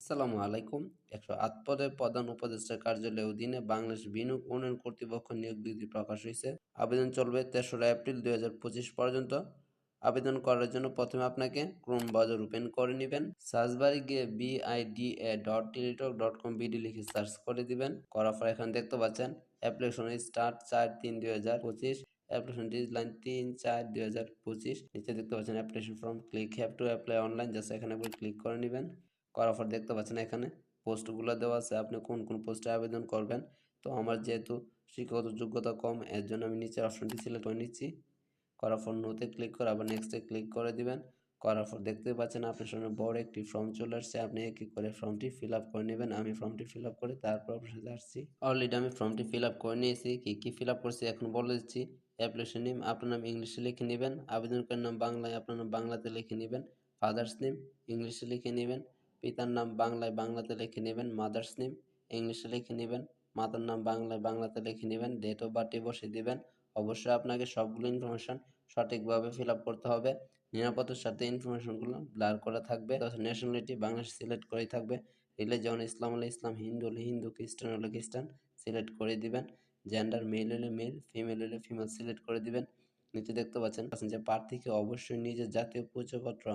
আসসালামু আলাইকুম। ১০৮ পদে প্রধান উপদেষ্টার কার্যালয়ের অধীনে বাংলাদেশ বিনিয়োগ উন্নয়ন কর্তৃপক্ষ নিয়োগ বিজ্ঞপ্তি প্রকাশ হয়েছে। আবেদন চলবে ৩রা এপ্রিল ২০২৫ পর্যন্ত। আবেদন করার জন্য প্রথমে আপনাকে ক্রোম ব্রাউজার ওপেন করে নেবেন। সার্চ বারে গিয়ে bida.teletalk.com বিডি লিখে সার্চ করে দিবেন। করার পর এখানে দেখতে পাচ্ছেন অ্যাপ্লিকেশন স্টার্ট ৪-৩-২০২৫, অ্যাপ্লিকেশন ডেডলাইন ৩-৪-২০২৫। নিচে দেখতে পাচ্ছেন application form, click have to apply online, just এখানে ক্লিক করে নেবেন। করার পর দেখতে পাচ্ছেন এখানে পোস্টগুলো দেওয়া আছে, আপনি কোন কোন পোস্টে আবেদন করবেন। তো আমার যেহেতু শিক্ষাগত যোগ্যতা কম, এর জন্য আমি নিচের অপশনটি সিলেক্ট করে নিচ্ছি। করার পর নোতে ক্লিক করে আবার নেক্সটে ক্লিক করে দিবেন। করার পর দেখতে পাচ্ছেন আপনার সামনে বড় একটি ফর্ম চলে আসছে, আপনি এক এক করে ফর্মটি ফিল আপ করে নেবেন। আমি ফর্মটি ফিল আপ করে তারপর আপনার সাথে আসছি। অলরেডি আমি ফর্মটি ফিল আপ করে নিয়েছি। কি ফিল আপ করছি এখন বলে দিচ্ছি। অ্যাপ্লিকেশন নেম আপনার নাম ইংলিশে লিখে নেবেন, আবেদনকারীর নাম বাংলায় আপনার নাম বাংলাতে লিখে নেবেন, ফাদার্স নেম ইংলিশে লিখে নেবেন, পিতার নাম বাংলায় বাংলাতে লিখে নেবেন, মাদার্স নেম ইংলিশে লিখে নেবেন, মাতার নাম বাংলায় বাংলাতে লিখে নেবেন, ডেট অফ বার্থটি বসিয়ে দিবেন। অবশ্যই আপনাকে সবগুলো ইনফরমেশন সঠিকভাবে ফিল আপ করতে হবে। নিরাপত্তার সাথে ইনফরমেশনগুলো ব্লার করা থাকবে। ন্যাশনালিটি বাংলাদেশ সিলেক্ট করেই থাকবে। রিলিজিয়ন ইসলাম হলে ইসলাম, হিন্দু হলে হিন্দু, খ্রিস্টান হলে খ্রিস্টান সিলেক্ট করে দিবেন। জেন্ডার মেল হলে মেল, ফিমেল হলে ফিমেল সিলেক্ট করে দিবেন। নিচে দেখতে পাচ্ছেন যে প্রার্থীকে অবশ্যই নিজের জাতীয় পরিচয়পত্র,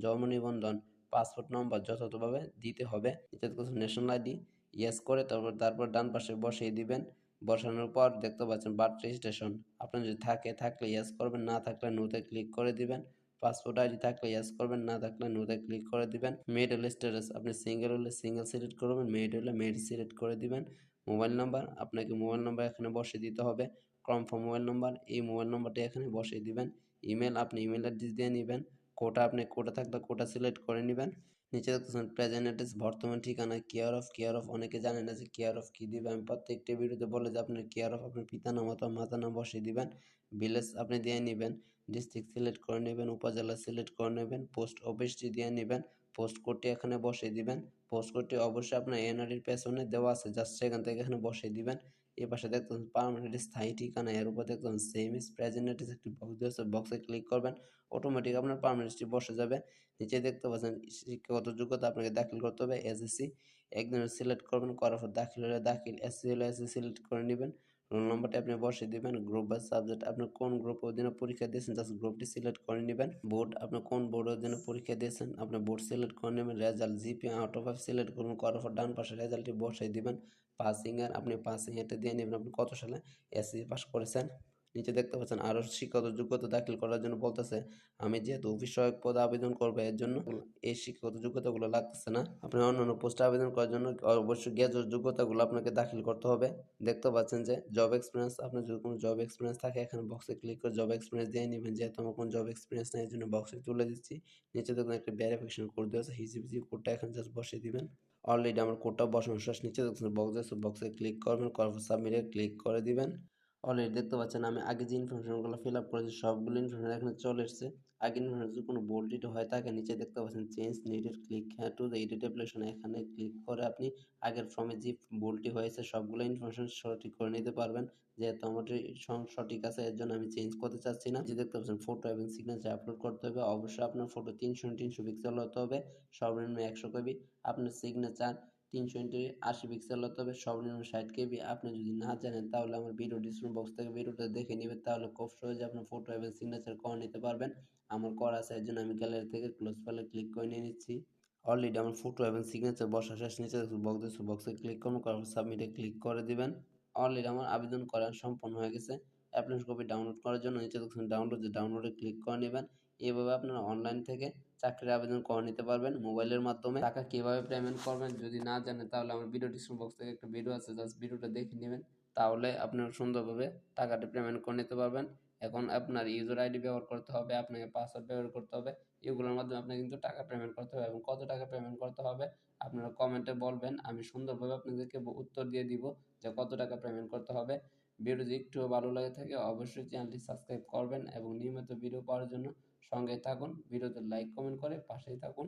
জন্ম নিবন্ধন, পাসপোর্ট নম্বর যথাযথভাবে দিতে হবে। নিচে দেখতে পাচ্ছেন ন্যাশনাল আইডি ইয়েস করে তারপর ডান পাশে বসিয়ে দিবেন। বসানোর পর দেখতে পাচ্ছেন বার্থ রেজিস্ট্রেশন, আপনার যদি থাকলে ইয়েস করবেন, না থাকলে নোতে ক্লিক করে দিবেন। পাসপোর্ট আইডি থাকলে ইয়েস করবেন, না থাকলে নোতে ক্লিক করে দিবেন। মেরিটাল স্ট্যাটাস আপনি সিঙ্গেল হলে সিঙ্গেল সিলেক্ট করবেন, মেরিড হলে মেরিড সিলেক্ট করে দিবেন। মোবাইল নাম্বার আপনাকে মোবাইল নাম্বার এখানে বসিয়ে দিতে হবে। কনফার্ম মোবাইল নাম্বার, এই মোবাইল নাম্বারটি এখানে বসিয়ে দিবেন। ইমেল আপনি ইমেল অ্যাড্রেস দিয়ে নেবেন। কোটা আপনি কোটা থাকলে কোটা সিলেক্ট করে নেবেন। নিচে দেখতেছেন প্রেজেন্ট অ্যাড্রেস, বর্তমান ঠিকানা, কেয়ার অফ অনেকে জানেন না যে কেয়ার অফ কী দিবে। আমি প্রত্যেকটা ভিডিওতে বলে যে আপনার কেয়ার অফ আপনার পিতা নাম অথবা মাতার নাম বসিয়ে দিবেন। ভিলেজ আপনি দিয়ে নেবেন, ডিস্ট্রিক্ট সিলেক্ট করে নেবেন, উপজেলা সিলেক্ট করে নেবেন, পোস্ট অফিসটি দিয়ে নেবেন, পোস্ট কোডটি এখানে বসিয়ে দিবেন। পোস্ট কোডটি অবশ্যই আপনার এনআরির পেছনে দেওয়া আছে, জাস্ট সেখান থেকে এখানে বসিয়ে দিবেন। এই পাশে দেখতেছেন পার্মানেন্ট স্থায়ী ঠিকানা, এর উপর দেখতেছেন সেম ইজ প্রেজেন্ট অ্যাড্রেস একটি বক্স দেওয়া আছে, বক্সে ক্লিক করবেন, অটোমেটিক আপনার পার্মানেন্টটি বসে যাবে। নিচে দেখতে পাচ্ছেন শিক্ষাগত যোগ্যতা আপনাকে দাখিল করতে হবে এসএসসি, একজনের সিলেক্ট করবেন। করার পর দাখিল হলে দাখিল, এসসি হলে এসসি সিলেক্ট করে নেবেন। রোল নম্বরটি আপনি বসিয়ে দিবেন। গ্রুপ বা সাবজেক্ট আপনি কোন গ্রুপের অধীনে পরীক্ষা দিয়েছেন জাস্ট গ্রুপটি সিলেক্ট করে নেবেন। বোর্ড আপনি কোন বোর্ডের অধীনে পরীক্ষা দিয়েছেন আপনি বোর্ড সিলেক্ট করে নেবেন। Result GPA out of 5 select করুন, করার পর ডান পাশে রেজাল্টটি বসাই দিবেন। পাসিং এর আপনি পাসিং এটা দিয়ে নেবেন, আপনি কত সালে এসএসসি পাস করেছেন। নিচে দেখতে পাচ্ছেন আরও শিক্ষাগত যোগ্যতা দাখিল করার জন্য বলতেছে। আমি যেহেতু অফিস সহায়ক পদে আবেদন করবো এর জন্য এই শিক্ষাগত যোগ্যতাগুলো লাগতেছে না। আপনি অন্যান্য পোস্টে আবেদন করার জন্য অবশ্যই গ্র্যাজুয়েট যোগ্যতাগুলো আপনাকে দাখিল করতে হবে। দেখতে পাচ্ছেন যে জব এক্সপিরিয়েন্স, আপনার যদি কোনো জব এক্সপিরিয়েন্স থাকে এখানে বক্সে ক্লিক করে জব এক্সপিরিয়েন্স দিয়ে নেবেন। যেহেতু আমার কোনো জব এক্সপিরিয়েন্স নেই, এই জন্য বক্সে তুলে দিচ্ছি। নিচে দেখুন একটা ভেরিফিকেশন কোড দেওয়া আছে, হিজিবিজি কোডটা এখানে জাস্ট বসিয়ে দিবেন। অলরেডি আমার কোডটা বসানো শেষ। নিচে দেখছেন বক্স আছে, বক্সে ক্লিক করবেন, করার পর সাবমিটে ক্লিক করে দিবেন। অলরেডি দেখতে পাচ্ছেন আমি আগে যে ইনফরমেশনগুলো ফিল আপ করেছি সবগুলো ইনফরমেশন এখানে চলে এসেছে। আগে ইনফরমেশন যদি কোনো বোল্ড হয়ে থাকে নিচে দেখতে পাচ্ছেন চেঞ্জ নিডেড, ক্লিক হ্যাঁ টু দ্য এডিট অ্যাপ্লিকেশন, এখানে ক্লিক করে আপনি আগের ফর্মে যে বোল্ডটি হয়েছে সবগুলো ইনফরমেশন সঠিক করে নিতে পারবেন। যেহেতু আমাদের সঠিক আছে এর জন্য আমি চেঞ্জ করতে চাচ্ছি না। যে দেখতে পাচ্ছেন ফটো এবং সিগনেচার আপলোড করতে হবে। অবশ্যই আপনার ফটো 300x300 পিক্সেল হতে হবে, সর্বনিম্ন 100 কেবি। আপনার সিগনেচার 380 পিক্সেল হতে হবে, সর্বনিম্ন 60 কেবি। আপনি যদি না জানেন তাহলে আমার ভিডিও ডিসক্রিপশন বক্স থেকে ভিডিওটা দেখে নেবেন, তাহলে খুব সহজে আপনার ফটো এবং সিগনেচার করে নিতে পারবেন। আমার করা আছে এর জন্য আমি গ্যালারি থেকে ক্লোজ ফাইলে ক্লিক করে নিয়ে নিচ্ছি। অলরেডি আমার ফটো এবং সিগনেচার বসা শেষ। নিচে বক্সে ক্লিক করুন, করার পর সাবমিটে ক্লিক করে দিবেন। অলরেডি আমার আবেদন করা সম্পন্ন হয়ে গেছে। অ্যাপ্লিকেশন কপি ডাউনলোড করার জন্য নিচে দেখছেন ডাউনলোডে ক্লিক করে নেবেন। এভাবে আপনারা অনলাইন থেকে চাকরির আবেদন করে নিতে পারবেন মোবাইলের মাধ্যমে। টাকা কিভাবে পেমেন্ট করবেন যদি না জানেন তাহলে আমার ভিডিও ডিসক্রিপশন বক্স থেকে একটা ভিডিও আছে, জাস্ট ভিডিওটা দেখে নেবেন, তাহলে আপনারা সুন্দরভাবে টাকাটা পেমেন্ট করে নিতে পারবেন। এখন আপনার ইউজার আইডি ব্যবহার করতে হবে, আপনাকে পাসওয়ার্ড ব্যবহার করতে হবে, এগুলোর মাধ্যমে আপনাকে কিন্তু টাকা পেমেন্ট করতে হবে। এবং কত টাকা পেমেন্ট করতে হবে আপনারা কমেন্টে বলবেন, আমি সুন্দরভাবে আপনাদেরকে উত্তর দিয়ে দিব যে কত টাকা পেমেন্ট করতে হবে। ভিডিও যদি একটু ভালো লাগে থাকে অবশ্যই চ্যানেলটি সাবস্ক্রাইব করবেন এবং নিয়মিত ভিডিও পাওয়ার জন্য সঙ্গে থাকুন। ভিডিওতে লাইক কমেন্ট করে পাশেই থাকুন।